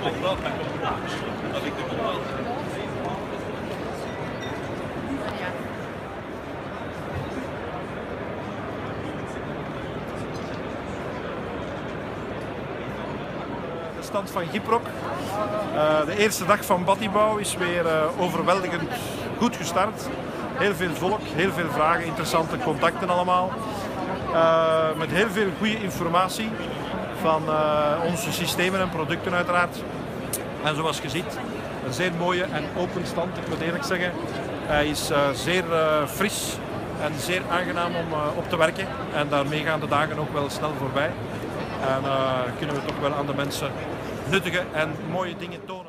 De stand van Gyproc. De eerste dag van Battibouw is weer overweldigend goed gestart. Heel veel volk, heel veel vragen, interessante contacten allemaal. Met heel veel goede informatie van onze systemen en producten uiteraard. En zoals je ziet, een zeer mooie en open stand, ik moet eerlijk zeggen. Hij is zeer fris en zeer aangenaam om op te werken. En daarmee gaan de dagen ook wel snel voorbij. En kunnen we toch wel aan de mensen nuttige en mooie dingen tonen.